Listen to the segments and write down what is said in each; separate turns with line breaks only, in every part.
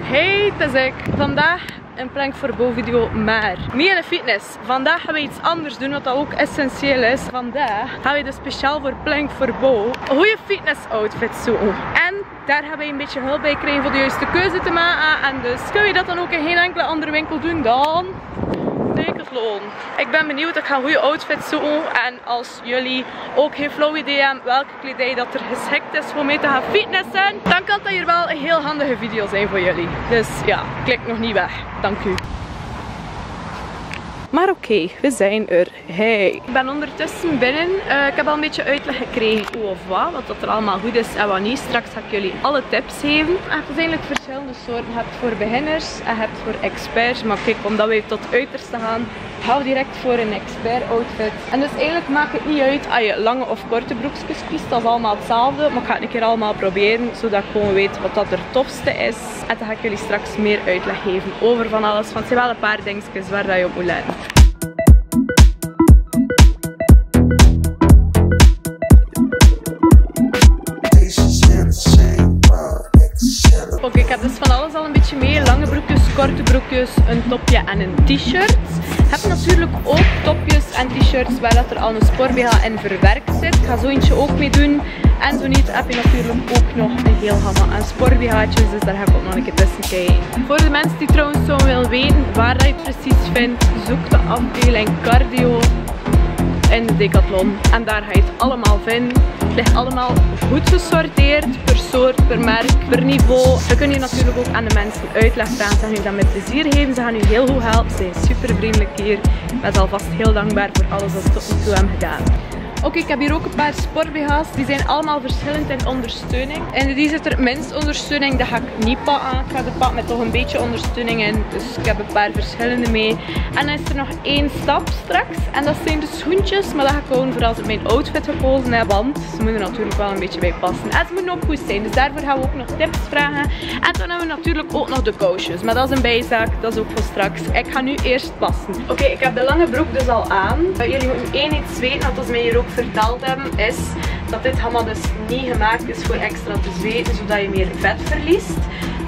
Hey, het is ik. Vandaag een Plank voor Bo video, maar niet in de fitness. Vandaag gaan we iets anders doen, wat dat ook essentieel is. Vandaag gaan we dus speciaal voor Plank voor Bo een goede fitness outfit zoeken. En daar gaan we een beetje hulp bij krijgen voor de juiste keuze te maken. En dus kun je dat dan ook in geen enkele andere winkel doen dan Decathlon. Ik ben benieuwd, ik ga een goede outfit zoeken. En als jullie ook geen flauw idee hebben welke kledij dat er geschikt is voor mee te gaan fitnessen, dan kan dat hier wel een heel handige video zijn voor jullie. Dus ja, klik nog niet weg. Dank u. Maar oké, we zijn er. Hey. Ik ben ondertussen binnen. Ik heb al een beetje uitleg gekregen hoe of wat er allemaal goed is en wat niet. Straks ga ik jullie alle tips geven. Het is eigenlijk verschillende soorten. Je hebt voor beginners en je hebt voor experts. Maar kijk, omdat wij tot uiterste gaan, gaan we direct voor een expert outfit. En dus eigenlijk maakt het niet uit als je lange of korte broekjes kiest. Dat is allemaal hetzelfde. Maar ik ga het een keer allemaal proberen, zodat ik gewoon weet wat dat er tofste is. En dan ga ik jullie straks meer uitleg geven over van alles. Want het zijn wel een paar dingetjes waar dat je op moet letten. Oké, ik heb dus van alles al een beetje mee. Lange broekjes, korte broekjes, een topje en een t-shirt. Ik heb natuurlijk ook topjes en t-shirts waar dat er al een sport-BH in verwerkt zit. Ik ga zo eentje ook mee doen. En zo niet heb je natuurlijk ook nog een heel gamma aan sport-BH'tjes. Dus daar ga ik ook nog een keer tussen kijken. Voor de mensen die trouwens zo willen weten waar dat je het precies vindt, zoek de afdeling cardio in de Decathlon. En daar ga je het allemaal vinden. Het ligt allemaal goed gesorteerd, per soort, per merk, per niveau. We kunnen je natuurlijk ook aan de mensen uitleg vragen. Ze gaan u dat met plezier geven. Ze gaan u heel goed helpen. Ze zijn super vriendelijk hier. Ik ben alvast heel dankbaar voor alles wat ze tot nu toe hebben gedaan. Oké, ik heb hier ook een paar sport-BH's. Die zijn allemaal verschillend in ondersteuning. En die zit er minst ondersteuning. Dat ga ik niet pakken. Ik ga de pak met toch een beetje ondersteuning in. Dus ik heb een paar verschillende mee. En dan is er nog één stap straks. En dat zijn de schoentjes. Maar dat ga ik gewoon voor als ik mijn outfit gekozen heb. Want ze moeten er natuurlijk wel een beetje bij passen. En ze moeten ook goed zijn. Dus daarvoor gaan we ook nog tips vragen. En dan hebben we natuurlijk ook nog de kousjes. Maar dat is een bijzaak. Dat is ook voor straks. Ik ga nu eerst passen. Oké, ik heb de lange broek dus al aan. Jullie moeten één iets weten. Dat is mij hier ook verteld hebben, is dat dit helemaal dus niet gemaakt is voor extra te zweten, zodat je meer vet verliest.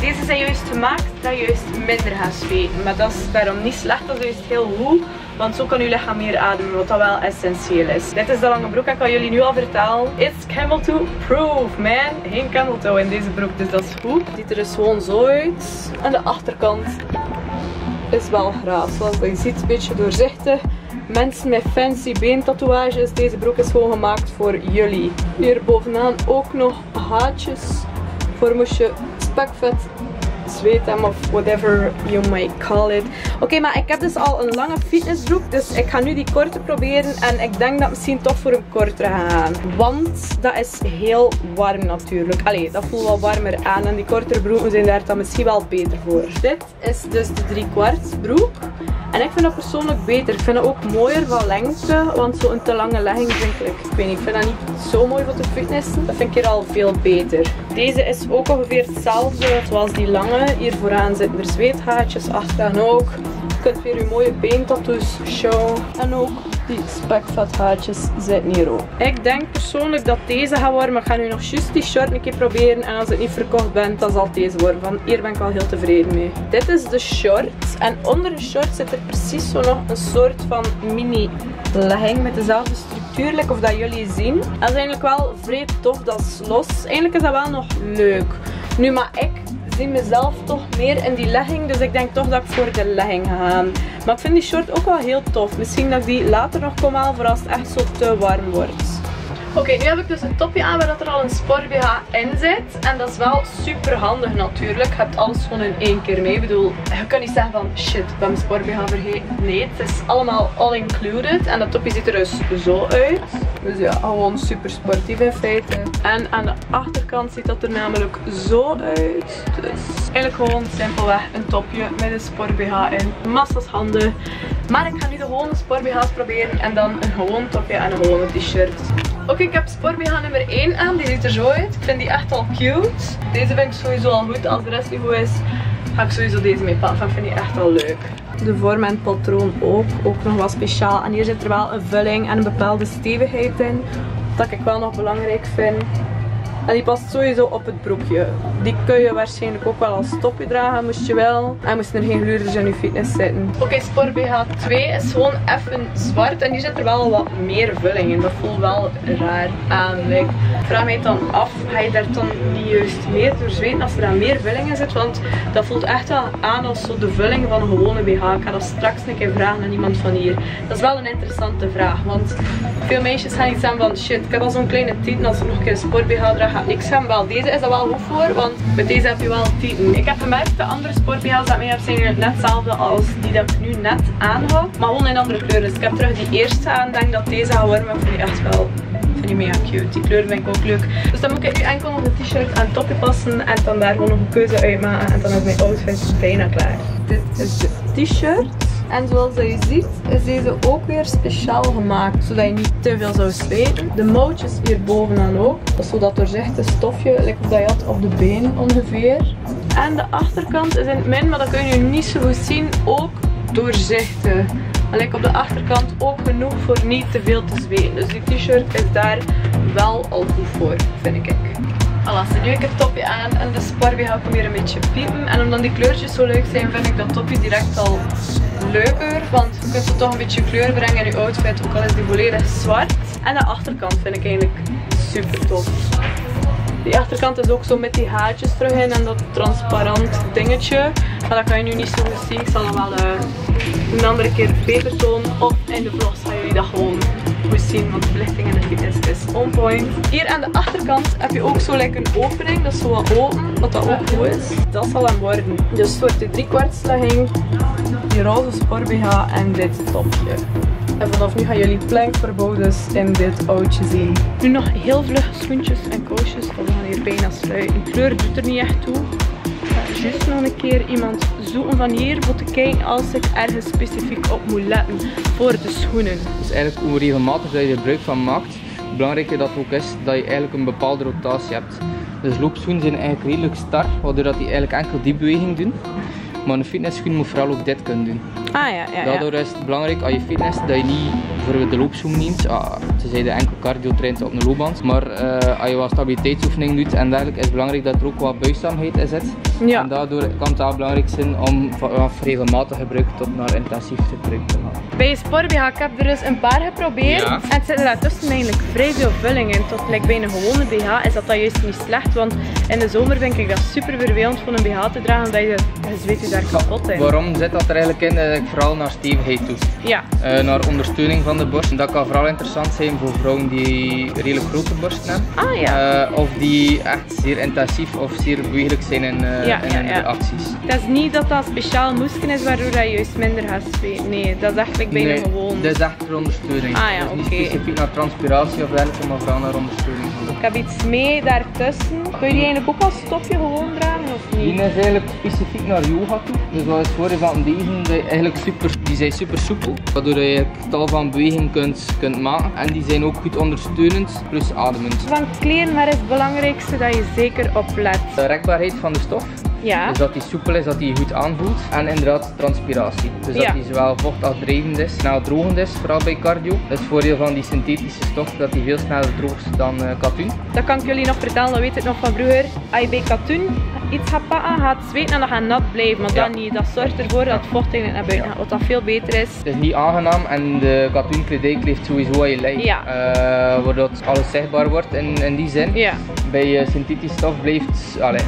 Deze zijn juist gemaakt dat je juist minder gaat zweten. Maar dat is daarom niet slecht, dat is juist heel goed. Want zo kan je lichaam meer ademen, wat dat wel essentieel is. Dit is de lange broek, ik kan jullie nu al vertellen. It's camel toe proof, man. Geen camel toe in deze broek, dus dat is goed. Het ziet er dus gewoon zo uit. En de achterkant is wel graaf, zoals je ziet, een beetje doorzichtig. Mensen met fancy beentatoeages, deze broek is gewoon gemaakt voor jullie. Hier bovenaan ook nog haatjes voor moest je spekvet, zweet hem of whatever you may call it. Oké, maar ik heb dus al een lange fitnessbroek, dus ik ga nu die korte proberen en ik denk dat misschien toch voor een kortere gaan. Want dat is heel warm natuurlijk. Allee, dat voelt wel warmer aan en die kortere broeken zijn daar dan misschien wel beter voor. Dit is dus de 3/4 broek. En ik vind dat persoonlijk beter. Ik vind het ook mooier van lengte, want zo'n te lange legging vind ik weet niet, ik vind dat niet zo mooi voor te fitnessen. Dat vind ik hier al veel beter. Deze is ook ongeveer hetzelfde zoals die lange. Hier vooraan zitten er zweethaartjes, achteraan ook. Je kunt weer je mooie beentattoos showen. En ook die spekvethaartjes zitten hier ook. Ik denk persoonlijk dat deze gaat worden, maar ik ga nu nog juist die short een keer proberen. En als het niet verkocht bent, dan zal deze worden. Van hier ben ik wel heel tevreden mee. Dit is de short. En onder de short zit er precies zo nog een soort van mini legging met dezelfde structuur, of dat jullie zien. Dat is eigenlijk wel vrij tof, dat is los. Eigenlijk is dat wel nog leuk. Nu, maar ik zie mezelf toch meer in die legging, dus ik denk toch dat ik voor de legging ga gaan. Maar ik vind die short ook wel heel tof. Misschien dat ik die later nog kom halen voor als het echt zo te warm wordt. Oké, nu heb ik dus een topje aan waar dat er al een sport-BH in zit. En dat is wel super handig natuurlijk. Je hebt alles gewoon in één keer mee. Ik bedoel, je kan niet zeggen van shit, ik ben mijn sport-BH vergeten. Nee, het is allemaal all included. En dat topje ziet er dus zo uit. Dus ja, gewoon super sportief in feite. En aan de achterkant ziet dat er namelijk zo uit. Dus eigenlijk gewoon simpelweg een topje met een sport-BH in. Massas handen. Maar ik ga nu de gewone sport-BH's proberen. En dan een gewoon topje en een gewone t-shirt. Oké, ik heb sport-BH nummer 1 aan. Die ziet er zo uit. Ik vind die echt al cute. Deze vind ik sowieso al goed. Als de rest niet goed is, ga ik sowieso deze mee pakken. Ik vind die echt al leuk. De vorm en het patroon ook nog wat speciaal. En hier zit er wel een vulling en een bepaalde stevigheid in. Dat ik wel nog belangrijk vind. En die past sowieso op het broekje. Die kun je waarschijnlijk ook wel als topje dragen, moest je wel. En moesten er geen gluurders in je fitness zitten. Oké, Sport BH 2 is gewoon even zwart. En hier zit er wel wat meer vulling in. Dat voelt wel raar aan. Ik vraag mij dan af, ga je daar dan niet juist meer door zweten als er dan meer vulling in zit? Want dat voelt echt wel aan als zo de vulling van een gewone BH. Ik ga dat straks een keer vragen aan iemand van hier. Dat is wel een interessante vraag. Want veel meisjes gaan iets aan van shit, ik heb al zo'n kleine tieten, als ik nog een keer een Sport BH draag, ga ik hem wel. Deze is er wel goed voor, want met deze heb je wel tieten. Ik heb gemerkt, de andere Sport BH's dat ik mee heb zijn net hetzelfde als die dat ik nu net aan heb. Maar gewoon in andere kleuren. Dus ik heb terug die eerste aan. Ik denk dat deze gaat worden, maar ik vind die echt wel... vind die mega cute. Die kleur vind ik ook leuk. Dus dan moet ik nu enkel nog de t-shirt en topje passen en dan daar gewoon nog een keuze uitmaken. En dan is mijn outfit bijna klaar. Dit is de t-shirt. En zoals je ziet is deze ook weer speciaal gemaakt, zodat je niet te veel zou zweten. De mouwtjes hier bovenaan ook. Dat is zo dat doorzichtige stofje, lijkt of dat je had op de been ongeveer. En de achterkant is in het midden, maar dat kun je nu niet zo goed zien, ook doorzichtig. En lijkt op de achterkant ook genoeg voor niet te veel te zweten. Dus die t-shirt is daar wel al goed voor, vind ik. Voilà, nu ik het topje aan en de Sport BH komt weer een beetje piepen. En omdat die kleurtjes zo leuk zijn, vind ik dat topje direct al leuker. Want je kunt er toch een beetje kleur brengen in je outfit, ook al is die volledig zwart. En de achterkant vind ik eigenlijk super tof. Die achterkant is ook zo met die haartjes terug in en dat transparant dingetje. Maar dat kan je nu niet zo goed zien. Ik zal dat wel een andere keer beter tonen. Of in de vlogs gaan jullie dat gewoon goed zien. Want de belichting in de fitness is on point. Hier aan de achterkant heb je ook zo lekker een opening. Dat is zo wat open. Wat dat ook goed is. Dat zal hem worden. Dus soort de driekwartslegging. Die roze Sport BH en dit topje. En vanaf nu gaan jullie plankverbouders in dit outje zien. Nu nog heel vlug schoentjes en kousjes. We gaan hier bijna sluiten. De kleur doet er niet echt toe. Ik ga juist nog een keer iemand zoeken van hier voor te kijken als ik ergens specifiek op moet letten voor de schoenen.
Dus eigenlijk hoe regelmatig dat je er gebruik van maakt, het belangrijke dat ook is dat je eigenlijk een bepaalde rotatie hebt. Dus loopschoenen zijn eigenlijk redelijk star, waardoor dat die eigenlijk enkel die beweging doen. Maar een fitnessschoen moet vooral ook dit kunnen doen. Daardoor is het belangrijk als je fitness dat je niet bijvoorbeeld de loopschoen neemt. Ze zeiden enkel cardio traint op een loopband. Maar als je wat stabiliteitsoefening doet en dergelijke is het belangrijk dat er ook wat buigzaamheid in zit. Ja. En daardoor kan het wel belangrijk zijn om vanaf regelmatig gebruik tot naar intensief gebruik te gaan.
Bij je Sport BH, ik heb er dus een paar geprobeerd. Ja. En het zit er daartussen eigenlijk vrij veel vulling in. Tot like bij een gewone BH is dat juist niet slecht. Want in de zomer vind ik dat super vervelend voor een BH te dragen. Omdat je zweet je daar kapot in.
Waarom zit dat er eigenlijk in? Dat ik vooral naar stevigheid toe.
Ja.
Naar ondersteuning van de borst. Dat kan vooral interessant zijn voor vrouwen die redelijk grote borsten hebben. Of die echt zeer intensief of zeer bewegelijk zijn in hun acties.
Het is niet dat dat speciaal moesken is waardoor je juist minder gaat zweten. Nee, dat is echt bijna gewoon.
Dat is echt voor ondersteuning. Dus niet specifiek naar transpiratie of dergelijke, maar vooral naar ondersteuning.
Ik heb iets mee daartussen. Kun je die eigenlijk ook als stopje gewoon dragen of niet?
Die is eigenlijk specifiek naar yoga toe. Dus wat is het voordeel van deze? Die zijn super soepel, waardoor je tal van bewegingen kunt maken. En die zijn ook goed ondersteunend, plus ademend.
Van kleren, waar is het belangrijkste dat je zeker op let?
De rekbaarheid van de stof.
Ja.
Dus dat die soepel is, dat die goed aanvoelt. En inderdaad transpiratie. Dus dat die zowel vochtafdrijvend is, snel drogend is, vooral bij cardio. Dat is het voordeel van die synthetische stof, dat die veel sneller droogt dan katoen.
Dat kan ik jullie nog vertellen, dat weet ik nog van vroeger. Als je bij katoen iets gaat pakken, gaat zweten en dat gaat nat blijven. Maar dat niet. Dat zorgt ervoor dat het vocht eigenlijk naar buiten gaat, wat dat veel beter is.
Het is niet aangenaam en de katoenkledij kleeft sowieso aan je lijf. Ja. Waardoor alles zichtbaar wordt in die zin. Ja. Bij synthetische stof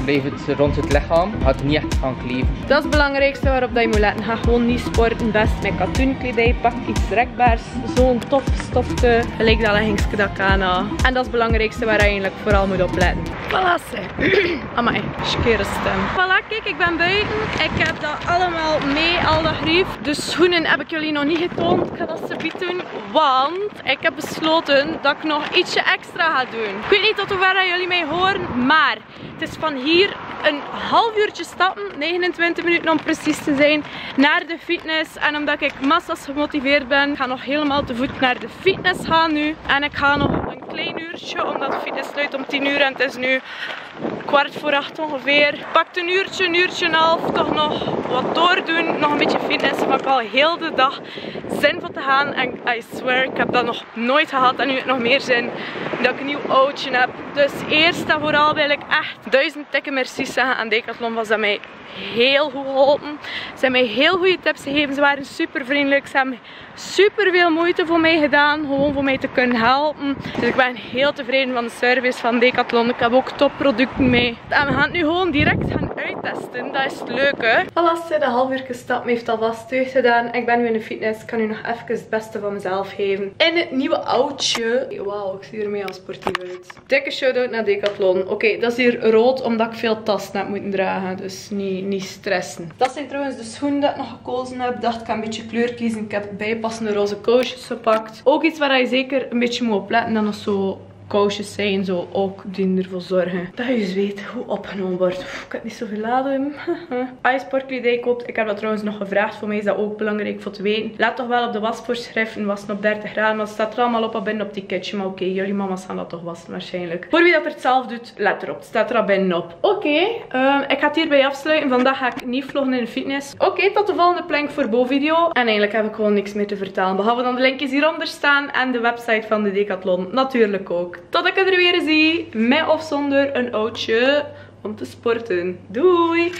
blijft het rond het lichaam, gaat het niet echt gaan kleven. Dat
is het belangrijkste waarop dat je moet letten. Ga gewoon niet sporten, best met katoenkledij. Pak iets rekbaars, zo'n tof stofje, gelijk dat leggingsje dat ik aan had. En dat is het belangrijkste waar je eigenlijk vooral moet op letten. Voilà, zeg. Amai, schkere stem. Voilà, kijk, ik ben buiten. Ik heb dat allemaal mee, al dat grief. De schoenen heb ik jullie nog niet getoond. Ik ga dat subiet doen, want ik heb besloten dat ik nog ietsje extra ga doen. Ik weet niet tot hoever jullie mij horen, maar het is van hier een half uurtje stappen, 29 minuten om precies te zijn, naar de fitness. En omdat ik massas gemotiveerd ben, ga nog helemaal te voet naar de fitness gaan nu. En ik ga nog een klein uurtje, omdat de fitness sluit om 10 uur en het is nu 7:15 ongeveer. Pakt een uurtje en een half. Toch nog wat doordoen. Nog een beetje fitness. Maar ik al heel de dag zin van te gaan. En I swear, ik heb dat nog nooit gehad. En nu heb ik nog meer zin dat ik een nieuw outje heb. Dus eerst en vooral wil ik echt 1000 dikke mercies zeggen aan Decathlon. Was dat mij heel goed geholpen. Ze hebben mij heel goede tips gegeven. Ze waren super vriendelijk. Ze hebben super veel moeite voor mij gedaan. Gewoon voor mij te kunnen helpen. Dus ik ben heel tevreden van de service van Decathlon. Ik heb ook topproducten mee. En we gaan het nu gewoon direct gaan uittesten. Dat is het leuke. Voilà, de half uur gestapt. Me heeft alvast deugd gedaan. Ik ben nu in de fitness. Ik kan nu nog even het beste van mezelf geven. In het nieuwe outje. Wauw, ik zie er mee al sportief uit. Dikke shout-out naar Decathlon. Oké, dat is hier rood omdat ik veel tassen heb moeten dragen. Dus niet stressen. Dat zijn trouwens de schoenen die ik nog gekozen heb. Ik dacht, ik ga een beetje kleur kiezen. Ik heb bijpassende roze kousjes gepakt. Ook iets waar je zeker een beetje moet opletten. Dat nog zo kousjes zijn, zo ook die ervoor zorgen dat je zweet goed opgenomen wordt. Ik heb niet zoveel laden. Als je sportkledij koopt, ik heb dat trouwens nog gevraagd. Voor mij is dat ook belangrijk voor te weten. Let toch wel op de wasvoorschriften, wassen op 30 graden. Maar het staat er allemaal op binnen op die kitje. Maar oké, jullie mama's gaan dat toch wassen waarschijnlijk. Voor wie dat er het zelf doet, let erop. Het staat er al binnen op. Oké, ik ga het hierbij afsluiten. Vandaag ga ik niet vloggen in de fitness. Oké, tot de volgende plank voor bovenvideo. En eigenlijk heb ik gewoon niks meer te vertellen. Behalve dan de linkjes hieronder staan en de website van de Decathlon natuurlijk ook. Tot ik er weer zie, met of zonder een outje om te sporten. Doei!